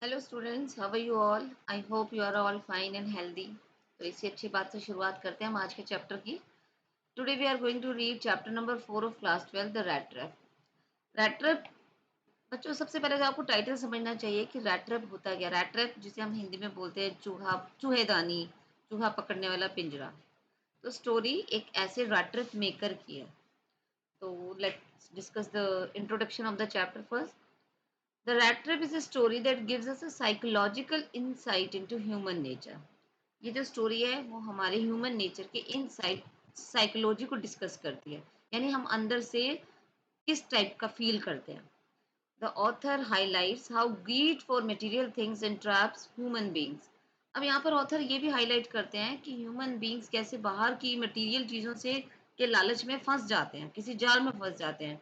Hello students, how are you all? I hope you are all fine and healthy. तो इसी अच्छी बात से शुरुआत करते हैं हम आज के चैप्टर की। Today we are going to read chapter number 4 of class 12, the rat trap. Rat trap, बच्चों सबसे पहले तो आपको टाइटल समझना चाहिए कि रैट ट्रैप होता क्या। रैट ट्रैप जिसे हम हिंदी में बोलते हैं चूहेदानी, चूहा पकड़ने वाला पिंजरा। तो स्टोरी एक ऐसे रैट ट्रैप मेकर की है। तो let's discuss the introduction of the chapter first. The rat trap is a story that gives us a psychological insight into human nature. ये जो स्टोरी है वो हमारे ह्यूमन नेचर के इनसाइट साइकोलॉजी को डिस्कस करती है, यानी हम अंदर से किस टाइप का फील करते हैं। The author highlights how greed for material things and traps human beings. अब यहाँ पर ऑथर ये भी हाईलाइट करते हैं कि ह्यूमन बींग्स कैसे बाहर की मटेरियल चीज़ों से के लालच में फंस जाते हैं, किसी जाल में फंस जाते हैं।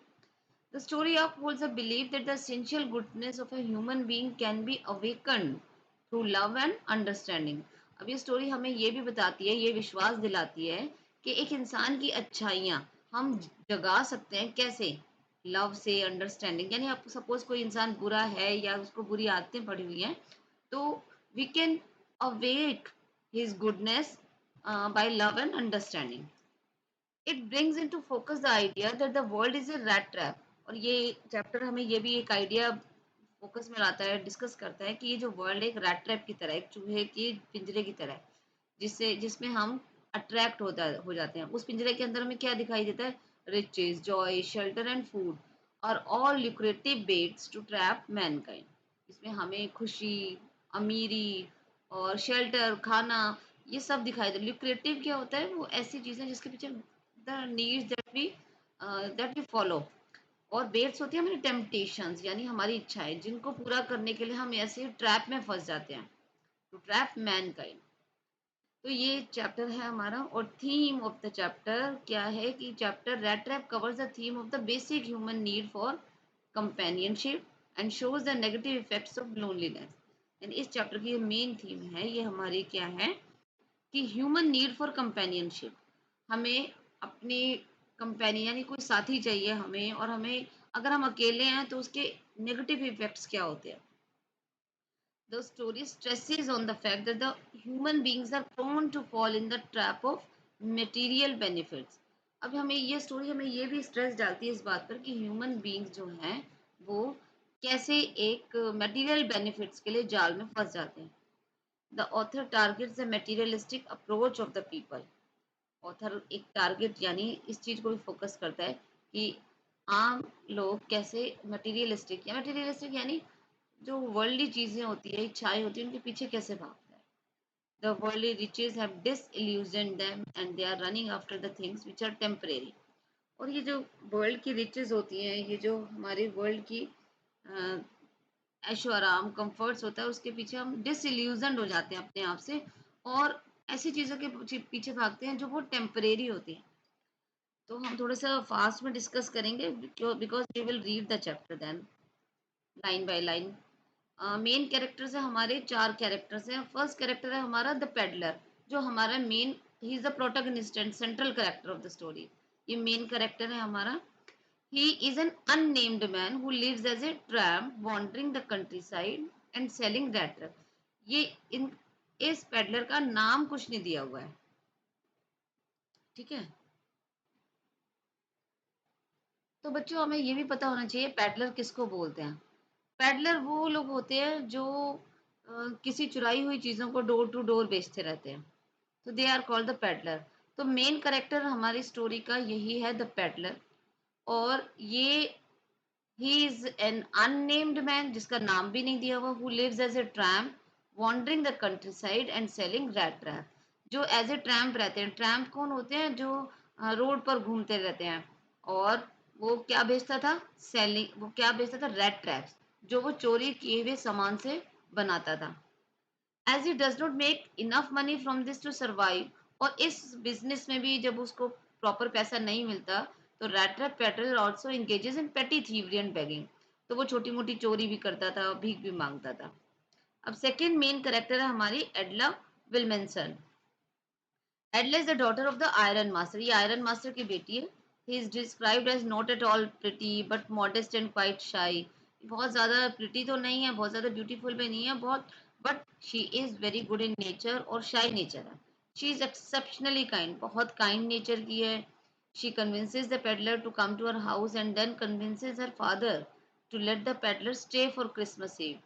The story upholds a belief that the essential goodness of a human being can be awakened through love and understanding. अब ये स्टोरी हमें ये भी बताती है, ये विश्वास दिलाती है कि एक इंसान की अच्छाइयाँ हम जगा सकते हैं कैसे? लव से, अंडरस्टैंडिंग। यानी आप सपोज कोई इंसान बुरा है या उसको बुरी आदतें पड़ी हुई हैं, तो we can awake his goodness by love and understanding. It brings into focus the idea that the world is a rat trap. और ये चैप्टर हमें ये भी एक आइडिया फोकस में लाता है, डिस्कस करता है कि ये जो वर्ल्ड है एक रैट ट्रैप की तरह, एक चूहे के पिंजरे की तरह है, जिसमें हम अट्रैक्ट हो जाते हैं। उस पिंजरे के अंदर हमें क्या दिखाई देता है? Riches, joy, shelter and food और all lucrative baits to trap mankind. इसमें हमें खुशी, अमीरी और शेल्टर, खाना, ये सब दिखाई दे। ल्यूक्रेटिव क्या होता है? वो ऐसी चीजें जिसके पीछे the needs that we follow. और बेट्स होती है हमारी टेम्पटेशंस, यानी हमारी इच्छाएं जिनको पूरा करने के लिए हम ऐसे ट्रैप में फंस जाते हैं, टू ट्रैप मैनकाइंड। तो ये चैप्टर है हमारा। और थीम ऑफ द चैप्टर क्या है कि chapter rat trap covers the theme of the basic human need for companionship and shows the negative effects of loneliness. And इस चैप्टर की मेन थीम है, ये हमारी क्या है कि ह्यूमन नीड फॉर कंपेनियनशिप। हमें अपनी कंपेनियन यानी कोई साथी चाहिए हमें, और हमें अगर हम अकेले हैं तो उसके नेगेटिव इफेक्ट्स क्या होते हैं। The story stresses on the fact that the human beings are prone to fall in the trap of material benefits. अब हमें ये स्टोरी हमें ये भी स्ट्रेस डालती है इस बात पर कि ह्यूमन बींग्स जो हैं वो कैसे एक मटेरियल बेनिफिट्स के लिए जाल में फंस जाते हैं। The author targets the materialistic approach of the people. Author एक टारगेट यानी इस चीज को भी फोकस करता है कि आम लोग कैसे मटेरियलिस्टिक यानी जो वर्ल्डली चीजें होती है, इच्छाएं होती है, उनके पीछे कैसे भागता है। The worldly riches have disillusioned them and they are running after the things which are temporary। और ये जो वर्ल्ड की रिचेस होती हैं, ये जो हमारे वर्ल्ड की अ, ऐशो आराम कंफर्ट्स होता है, उसके पीछे हम डिसइल्यूजनड हो जाते हैं अपने आप से, और ऐसी चीज़ों के पीछे भागते हैं जो वो टेम्परेरी होती हैं। तो हम थोड़ा सा फास्ट में डिस्कस करेंगे because we will read the chapter then line by line. Main characters है हमारे, चार कैरेक्टर्स हैं। फर्स्ट कैरेक्टर है हमारा द पेडलर, जो हमारा main, he is the protagonist and central character of the story. ये मेन कैरेक्टर है हमारा। He is an unnamed man who lives as a tramp wandering the countryside and selling rat trap। ये इन इस peddler का नाम कुछ नहीं दिया हुआ है, ठीक है। तो बच्चों हमें ये भी पता होना चाहिए पेडलर किसको बोलते हैं। पेडलर वो लोग होते हैं जो किसी चुराई हुई चीज़ों को डोर टू डोर बेचते रहते हैं, तो they are called the peddler. तो मेन करेक्टर हमारी स्टोरी का यही है, द पेडलर। और ये ही इज एन अननेम्ड मैन, जिसका नाम भी नहीं दिया हुआ, who lives as a tramp wandering the countryside and selling rat trap. जो एज ए ट्रैम्प रहते हैं। ट्रैम्प कौन होते हैं? जो रोड पर घूमते रहते हैं। और वो क्या बेचता था? सेलिंग, वो क्या बेचता था? रेड ट्रैप्स, जो वो चोरी किए हुए सामान से बनाता था। As he does not make enough money from this to survive. और इस बिजनेस में भी जब उसको प्रॉपर पैसा नहीं मिलता, तो rat trap peddler also engages in petty thievery and begging. तो वो छोटी मोटी चोरी भी करता था, भीख भी मांगता था। अब सेकेंड मेन करेक्टर है हमारी Edla Willmansson. Edla is the daughter of the iron master. ये आयरन मास्टर की बेटी है। He is described as not at all pretty but modest and quite shy. बहुत ज़्यादा प्रिटी तो नहीं है, बहुत ज़्यादा ब्यूटीफुल भी नहीं है, बहुत, but she is very good in nature और शाई नेचर है। शी इज़ एक्सेप्शनली काइंड, बहुत काइंड नेचर की है। She convinces the peddler to come to her house and then convinces her father to let the peddler stay for Christmas Eve.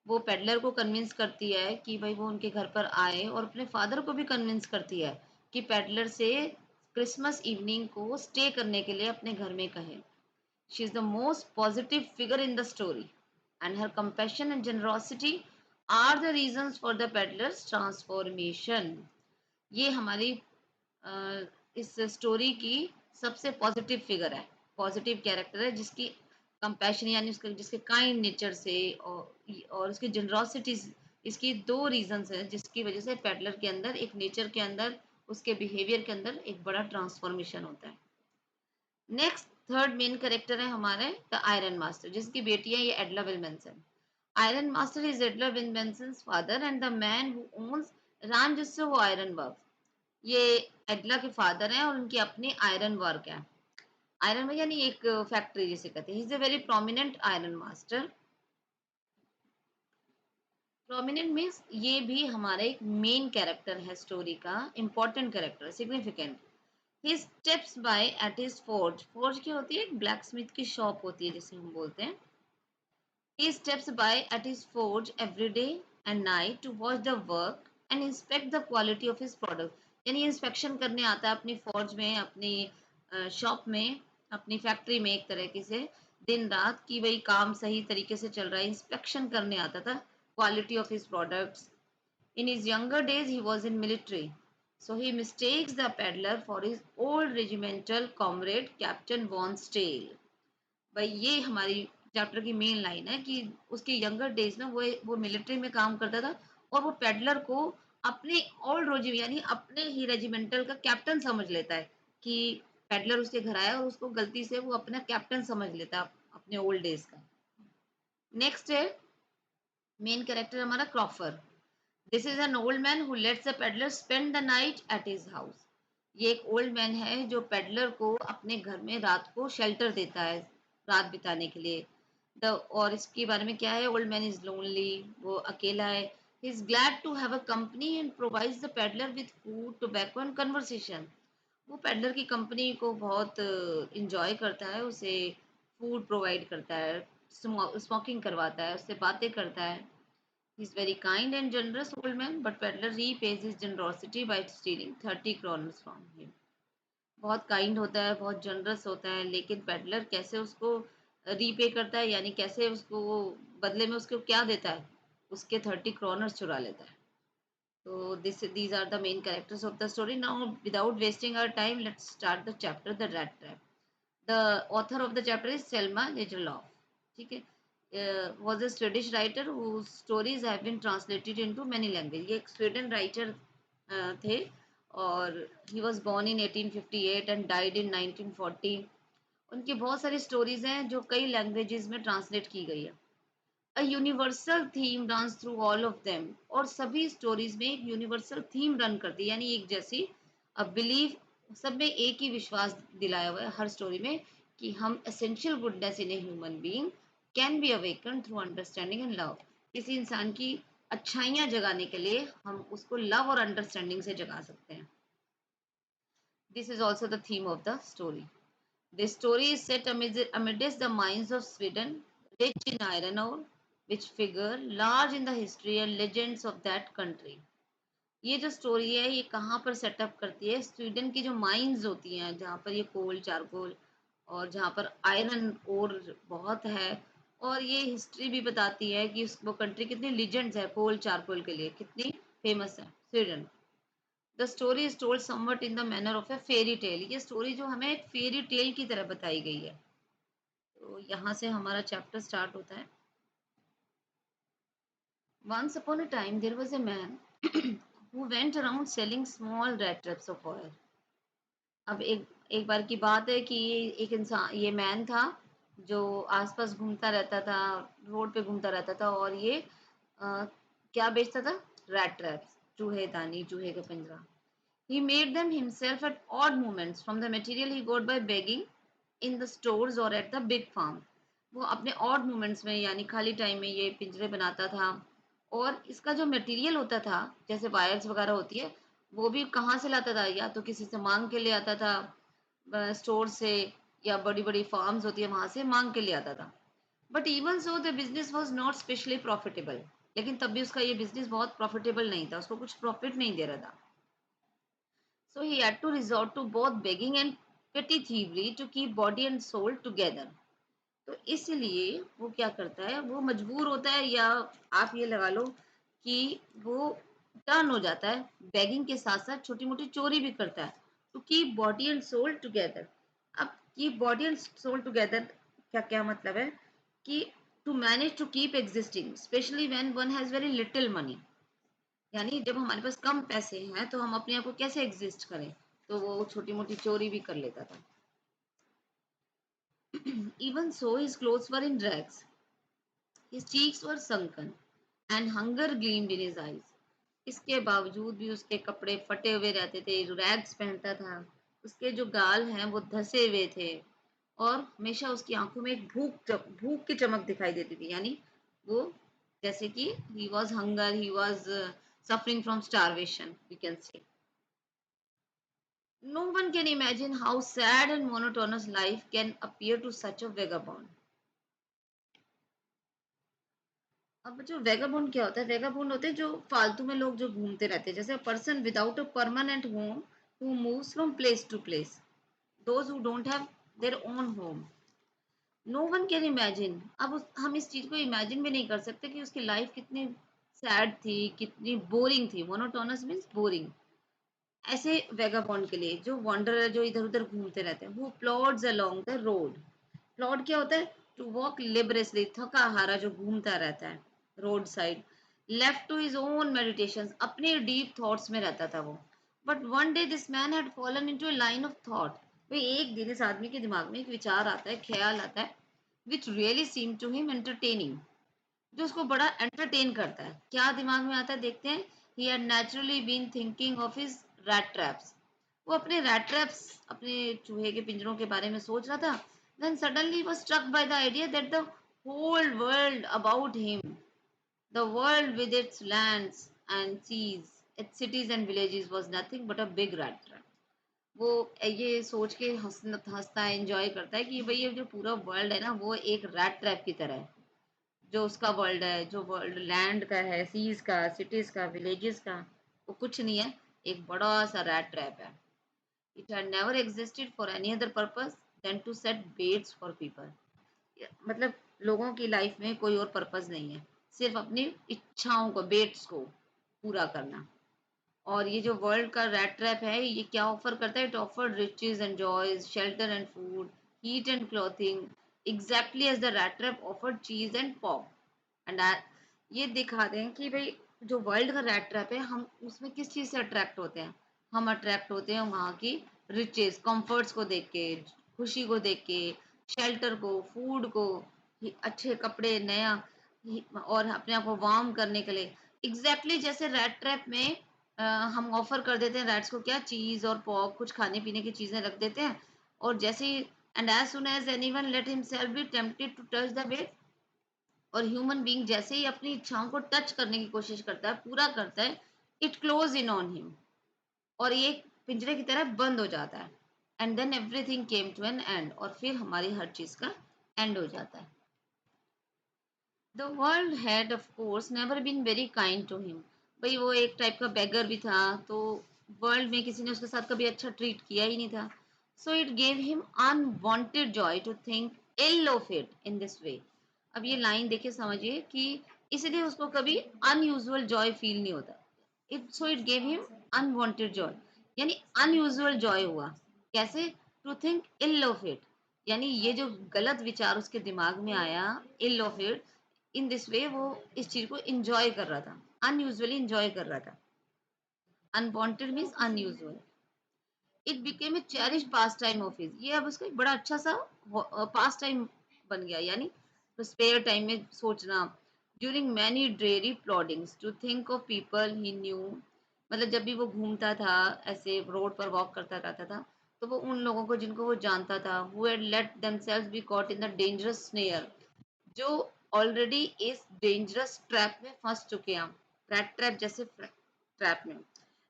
वो peddler को convince करती है कि भाई वो उनके घर पर आए, और अपने फादर को भी कन्विंस करती है कि पेडलर से क्रिसमस इवनिंग को स्टे करने के लिए अपने घर में कहे। She is the most positive figure in the story, and her compassion and generosity are the reasons for the peddler's transformation. ये हमारी इस स्टोरी की सबसे पॉजिटिव फिगर है, पॉजिटिव कैरेक्टर है, जिसकी कंपैशन यानी उसका जिसके काइंड नेचर से और उसकी जनरॉसिटी, इसकी दो रीजंस हैं जिसकी वजह से पेडलर के अंदर, एक नेचर के अंदर, उसके बिहेवियर के अंदर एक बड़ा ट्रांसफॉर्मेशन होता है। नेक्स्ट थर्ड मेन कैरेक्टर है हमारे द आयरन मास्टर, जिसकी बेटी है ये Edla Willmansson. Iron master is Edla Willmansson's father and the man who owns Ramsjo iron work. ये एडला के फादर हैं और उनकी अपनी आयरन वर्क है। आयरन वर्क यानी एक फैक्ट्री जिसे कहते हैं। He is a very prominent iron master. Prominent means ये भी हमारा एक मेन कैरेक्टर है स्टोरी का, important character, significant. He steps by at his forge. Forge क्या होती है? एक ब्लैक स्मिथ की शॉप होती है जिसे हम बोलते हैं। He steps by at his forge every day and night to watch the work and inspect the quality of his product. यानी इंस्पेक्शन करने आता है अपनी फॉर्ज में, अपनी शॉप में, अपनी फैक्ट्री में, एक तरीके से दिन रात की वही काम सही तरीके से चल रहा है, इंस्पेक्शन करने आता था quality of his products. In his younger days, he was in military, so he mistakes the peddler for his old regimental comrade, Captain Von Stale. भाई ये हमारी चैप्टर की मेन लाइन है कि उसके यंगर डेज में वो मिलिट्री में काम करता था, और वो पेडलर को अपने ओल्ड रोजी यानी अपने ही रेजिमेंटल का कैप्टन समझ लेता है, कि पेडलर उसके घर आया और उसको गलती से वो अपना कैप्टन समझ लेता है अपने ओल्ड डेज का। नेक्स्ट है मेन कैरेक्टर हमारा crofter. This is an old man who lets the peddler spend the night at his house. ये एक ओल्ड मैन है जो पेडलर को अपने घर में रात को शेल्टर देता है, रात बिताने के लिए। द और इसके बारे में क्या है? ओल्ड मैन इज लोनली, वो अकेला है। He is glad to have a company and provides the peddler with food, tobacco and conversation. वो पेडलर की कंपनी को बहुत इंजॉय करता है, उसे फूड प्रोवाइड करता है, स्मोकिंग करवाता है, उससे बातें करता है। He is very kind and generous old man, but peddler repays his generosity by stealing 30 kroners from him. बहुत काइंड होता है, बहुत जनरस होता है, लेकिन पेडलर कैसे उसको रीपे करता है, यानी कैसे उसको वो बदले में उसको क्या देता है? उसके 30 kroners चुरा लेता है। तो these are the main characters of the story. Now, without wasting our time, let's start the chapter, The Rat Trap. The author of the chapter is Selma Lagerlöf. ठीक है, was a Swedish writer whose stories have been translated into many languages. ये एक Sweden writer थे, और he was born in 1858 and died in 1940. उनकी बहुत सारी stories हैं जो कई लैंग्वेजेस में ट्रांसलेट की गई है। A universal theme runs through all of them, और सभी स्टोरीज में एक यूनिवर्सल थीम रन करती है, यानी एक जैसी। अ बिलीव, सब में एक ही विश्वास दिलाया हुआ है हर स्टोरी में, कि हम essential goodness in a human being can be awaken through understanding and love. किसी इंसान की अच्छाइयाँ जगाने के लिए हम उसको लव और अंडरस्टैंडिंग से जगा सकते हैं। This is also the theme of the story. The story is set amidst the mines of Sweden, rich in iron ore, which figure large in the history and legends of that country. ये जो story है ये कहाँ पर setup करती है? Sweden की जो माइंस होती हैं, जहाँ पर ये कोल, चारकोल, और जहाँ पर आयरन ओर बहुत है, और ये हिस्ट्री भी बताती है कि वो कंट्री कितनी लीजेंड्स है कोल चारकोल के लिए, कितनी फेमस है Sweden. The story is told somewhat in the manner of A fairy tale. ये स्टोरी जो हमें एक फेरी टेल की तरह बताई गई है। तो यहाँ से हमारा चैप्टर स्टार्ट होता है। Once upon a time there was a man who went around selling small rat traps of oil. अब एक बार की बात है कि एक इंसान, ये मैन था जो आसपास घूमता रहता था, रोड पे घूमता रहता था, और ये क्या बेचता था? रैट ट्रैप्स, चूहे दानी, चूहे का पिंजरा। He made them himself at odd moments from the material he got by begging in the stores or at the big farm. वो अपने ऑड मोमेंट्स में यानी खाली टाइम में ये पिंजरे बनाता था। और इसका जो मटेरियल होता था, जैसे वायर्स वगैरह होती है, वो भी कहाँ से लाता था? या तो किसी से मांग के ले आता था, स्टोर से, या बड़ी बड़ी फार्म्स होती है वहां से मांग के ले आता था। But even so the business was not specially profitable. लेकिन तब भी उसका ये बिजनेस बहुत प्रॉफिटेबल नहीं था, उसको कुछ प्रॉफिट नहीं दे रहा था। So he had to resort to both begging and petty thievery to keep body and soul together। तो इसलिए वो क्या करता है, वो मजबूर होता है, या आप ये लगा लो कि वो टर्न हो जाता है, बेगिंग के साथ साथ छोटी मोटी चोरी भी करता है, to keep body and soul together. अब keep body and soul together क्या क्या मतलब है? कि to manage to keep existing especially when one has very little money. यानी जब हमारे पास कम पैसे हैं तो हम अपने आप को कैसे एग्जिस्ट करें, तो वो छोटी मोटी चोरी भी कर लेता था। Even so, his clothes were in rags, his cheeks were sunken, and hunger gleamed in his eyes। इसके बावजूद भी उसके कपड़े फटे हुए रहते थे, रैग्स पहनता था, उसके जो गाल हैं वो धसे हुए थे, और हमेशा उसकी आंखों में एक भूख की चमक दिखाई देती थी। यानी वो जैसे कि he was hunger, he was suffering from starvation, we can say. No one can imagine how sad and monotonous life can appear to such a vagabond। अब जो वेगाबोंड क्या होता है? वेगाबोंड होते हैं जो फालतू में लोग जो घूमते रहते हैं, जैसे person without a permanent home who moves from place to place, those who don't have their own home. No one can imagine. अब हम इस चीज को इमेजिन भी नहीं कर सकते कि उसकी लाइफ कितनी सैड थी, कितनी बोरिंग थी। Monotonous means boring. ऐसे वेगाबॉन्ड के लिए जो वॉन्डरर, जो इधर उधर घूमते रहते हैं, वो प्लॉड्स अलोंग द रोड। प्लॉड क्या होता है? टू वॉक लिबरसली, थका हारा जो घूमता रहता है roadside. Left to his own meditations, अपने डीप थॉट्स में रहता था वो। But one day this man had fallen into a line of thought. भाई एक दिन इस आदमी के दिमाग में एक विचार आता है, ख्याल आता है, which really seem to him entertaining, जो उसको बड़ा एंटरटेन करता है। क्या दिमाग में आता है देखते हैं। He had naturally been thinking of his rat traps. वो अपने रैट ट्रैप्स, अपने चूहे के पिंजरों के बारे में सोच रहा था। Then suddenly was struck by the idea that the whole world about him, the world with its lands and seas, its cities and villages, was nothing but a big rat trap। वो ये सोच के हंसता है, enjoy करता है कि भाई ये जो पूरा वर्ल्ड है ना, वो एक रैट ट्रैप की तरह है। जो उसका वर्ल्ड है, जो वर्ल्ड लैंड का है, सीज का, सिटीज का, विलेजेस का, वो कुछ नहीं है, एक बड़ा सा रैट ट्रैप है। It had never existed for any other purpose than to set baits for people. मतलब लोगों की लाइफ में कोई और पर्पस नहीं है, सिर्फ अपनी इच्छाओं को, बेट्स को पूरा करना। और ये जो वर्ल्ड का रैट ट्रैप है, ये क्या ऑफर करता है? It offer riches and joys, shelter and food, heat and clothing, exactly as the rat trap offered cheese and पॉप। एंड ये दिखा दें कि भाई जो वर्ल्ड का रैट ट्रैप है, हम उसमें किस चीज़ से अट्रैक्ट होते हैं? हम अट्रैक्ट होते हैं वहाँ की रिचेस, कंफर्ट्स को देख के, खुशी को देख के, शेल्टर को, फूड को, अच्छे कपड़े, नया, और अपने आप को वार्म करने के लिए। एग्जैक्टली जैसे रैट ट्रैप में हम ऑफर कर देते हैं रैट्स को, क्या चीज़ और पॉप, कुछ खाने पीने की चीज़ें रख देते हैं, और जैसे ही and as soon as anyone let himself be tempted to touch the bait, और ह्यूमन बीइंग जैसे ही अपनी इच्छाओं को टच करने की कोशिश करता है, पूरा करता है, it close in on him, और ये एक पिंजरे की तरह बंद हो जाता है। And then everything came to an end, और फिर हमारी हर चीज का एंड हो जाता है। The world had of course never been very kind to him. भाई वो एक टाइप का बेगर भी था, तो वर्ल्ड में किसी ने उसके साथ कभी अच्छा ट्रीट किया ही नहीं था। So it gave him unwanted joy to think ill of it in this way. अब ये लाइन देखिए, समझिए कि इसलिए उसको कभी अनयूजुअल जॉय फील नहीं होता। It gave him unwanted joy, यानी अनयूजुअल जॉय हुआ। कैसे? To think ill of it, यानी ये जो गलत विचार उसके दिमाग में आया, ill of it, in this way वो इस चीज को इंजॉय कर रहा था, अनयूजुअली इंजॉय कर रहा था। Unwanted means unusual. It became a cherish pass time of his, ये अब उसका एक बड़ा अच्छा सा पास टाइम बन गया, यानी स्पेयर टाइम में सोचना। During many dreary ploddings to think of people he knew, मतलब जब भी वो घूमता था, ऐसे रोड पर वॉक करता रहता था, तो वो उन लोगों को जिनको वो जानता था, who had let themselves be caught in the dangerous snare, जो ऑलरेडी इस डेंजरस ट्रैप में फंस चुके हैं, रैट ट्रैप जैसे ट्रैप में,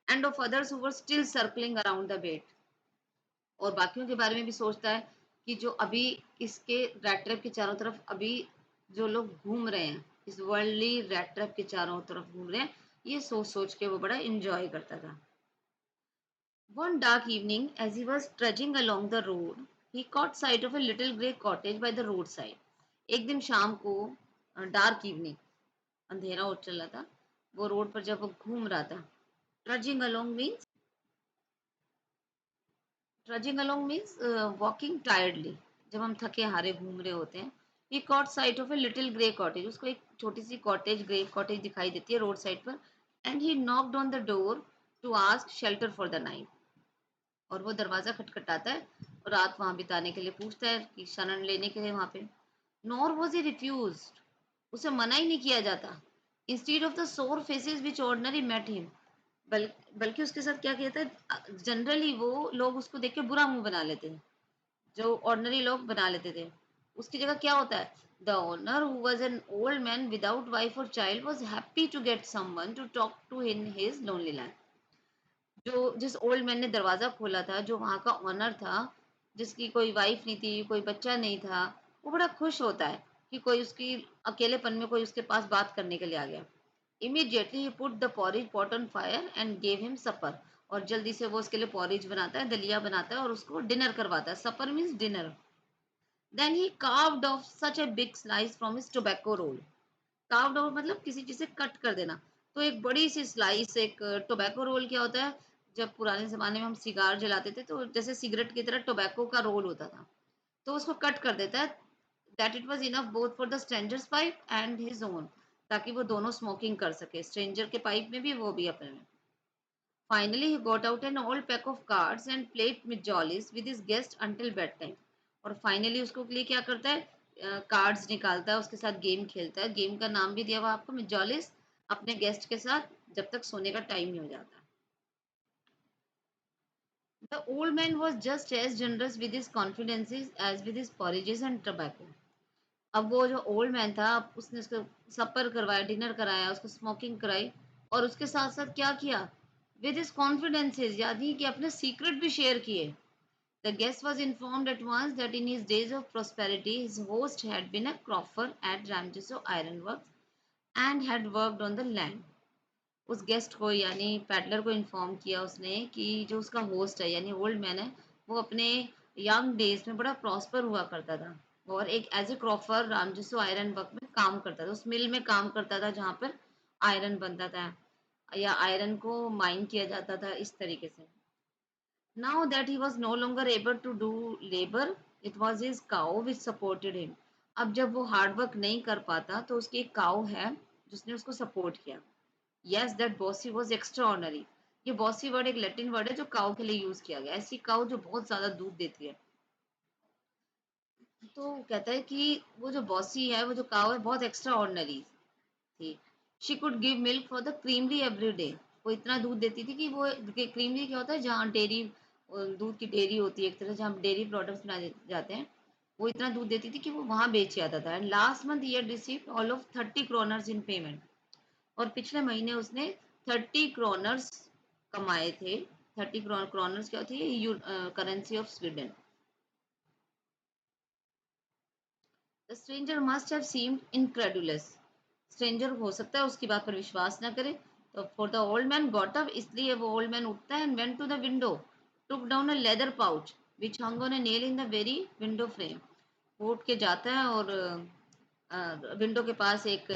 and of others who were still circling around the bait, और बाकियों के बारे में भी सोचता है कि जो अभी इसके रैट ट्रैप के चारों तरफ अभी जो लोग घूम रहे हैं, इस वर्ल्डली रैट ट्रैप के चारों तरफ घूम रहे हैं, ये सोच सोच के वो बड़ा इंजॉय करता था। One dark evening, as he was trudging along the road, he caught sight of a little grey cottage by the roadside. एक दिन शाम को डार्क इवनिंग, अंधेरा हो चला था, वो रोड पर जब वो घूम रहा था, trudging along means walking tiredly, जब हम थके हारे घूम रहे होते हैं। He caught sight of a little grey cottage, उसको एक छोटी सी कॉटेज, ग्रे कॉटेज दिखाई देती है रोड साइड पर, and he knocked on the door to ask shelter for the night, और वो दरवाजा खटखटाता है और रात वहां बिताने के लिए पूछता है कि शरण लेने के लिए वहां पे। नॉर वॉज ही रिफ्यूज, उसे मना ही नहीं किया जाता। इंस्टीड ऑफ द सोर फेसेस विच ऑर्डनरी मेट हिम, बल्कि उसके साथ क्या कहता है, जनरली वो लोग उसको देख के बुरा मुंह बना लेते हैं, जो ऑर्डनरी लोग बना लेते थे, उसकी जगह क्या होता है, the owner who was an old man without wife और child was happy to get someone to talk to in his lonely land. जो जिस ओल्ड मैन ने दरवाजा खोला था, जो वहां का ऑनर था, जिसकी कोई वाइफ नहीं थी, कोई बच्चा नहीं था, वो बड़ा खुश होता है कि कोई उसकी अकेलेपन में कोई उसके पास बात करने के लिए आ गया। Immediately he put the porridge pot on fire and gave him supper, और जल्दी से वो उसके लिए पॉरिज बनाता है, दलिया बनाता है और उसको डिनर करवाता है। Supper means dinner. Then he carved off such a big slice from his tobacco roll. Carved out मतलब किसी चीज से कट कर देना, तो एक बड़ी सी स्लाइस, एक टोबैको रोल क्या होता है, जब पुराने जमाने में हम सिगार जलाते थे तो जैसे सिगरेट की तरह टोबैको का रोल होता था, तो उसको कट कर देता है, that it was enough both for the strangers pipe and his own, ताकि वो दोनों स्मोकिंग कर सके, स्ट्रेंजर के पाइप में भी, वो भी अपने में। Finally he got out an old pack of cards and played with jollies with his guest until bedtime, और फाइनली उसको लिए क्या करता है, कार्ड्स निकालता है, उसके साथ गेम खेलता है, गेम का नाम भी दिया हुआ आपको मिजॉलिस, अपने गेस्ट के साथ जब तक सोने का टाइम नहीं हो जाता। The old man was just as generous with his confidences as with his porridges and tobacco. अब वो जो ओल्ड मैन था, उसने उसको सपर करवाया, डिनर कराया, उसको स्मोकिंग कराई, और उसके साथ साथ क्या किया, विद हिज कॉन्फिडेंसेस, यानी कि अपने सीक्रेट भी शेयर किए। The guest was informed at once that in his days of prosperity, his host had been a crofter at Ramjeso Ironworks and had worked on the land. उस guest को यानी peddler को inform किया उसने कि जो उसका होस्ट है यानी ओल्ड मैन है, वो अपने यंग डेज में बड़ा प्रॉस्पर हुआ करता था, और एक एज ए क्रॉफर रामजसो आयरन वर्क में काम करता था, उस मिल में काम करता था जहाँ पर आयरन बनता था या आयरन को माइन किया जाता था, इस तरीके से। Now that he was no longer able to do labor, it was his cow which supported him. अब जब वो हार्ड वर्क नहीं कर पाता तो उसकी एक काऊ है जिसने उसको सपोर्ट किया। Yes, that bossy was extraordinary. ये bossy वर्ड एक लैटिन वर्ड है जो काऊ के लिए यूज किया गया, ऐसी काऊ जो बहुत ज्यादा दूध देती है। तो कहता है कि वो जो बॉसी है, वो जो काऊ है, बहुत एक्स्ट्रा ऑर्डिनरी थी। She could give milk for the creamery every day, वो इतना दूध देती थी कि वो, क्रीमरी क्या होता है, जहाँ डेयरी, दूध की डेयरी होती है एक तरह से, जहाँ डेयरी प्रोडक्ट्स बनाए जाते हैं, वो इतना दूध देती थी कि वो वहां बेच जाता था। एंड लास्ट मंथ ये received all of 30 kronor in payment, और पिछले महीने उसने 30 क्रॉनर्स कमाए थे। 30 क्रॉनर्स क्या होती है, currency of Sweden. The stranger must have seemed incredulous, stranger हो सकता है उसकी बात पर विश्वास ना करे। तो for the old man got up, इसलिए वो ओल्ड मैन उठता है, and went to the window, took down a leather pouch which hung on a nail in the very window frame. वो उठ के जाता है और विंडो के पास एक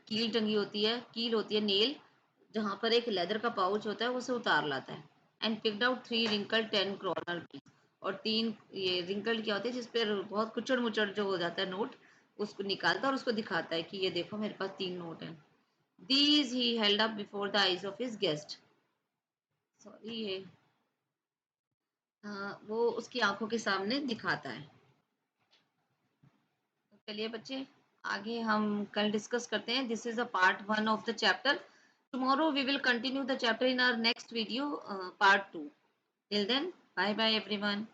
कील टंगी होती है, कील होती है नेल, जहाँ पर एक लेदर का पाउच होता है, वो उसे उतार लाता है। एंड पिक्ड आउट 3 wrinkled 10 क्रॉनर, और 3 ये रिंकल्ड क्या होते हैं, जिस पर बहुत कुचड़ मुचड़ जो हो जाता है नोट, उसको निकालता है और उसको दिखाता है कि ये देखो मेरे पास 3 नोट हैं। These he held up before the eyes of his guest. Sorry ये, वो उसकी आंखों के सामने दिखाता है। तो चलिए बच्चे, आगे हम कल डिस्कस करते हैं। This is a part 1 of the chapter. Tomorrow we will continue the chapter in our next video, part 2। Till then, bye bye everyone.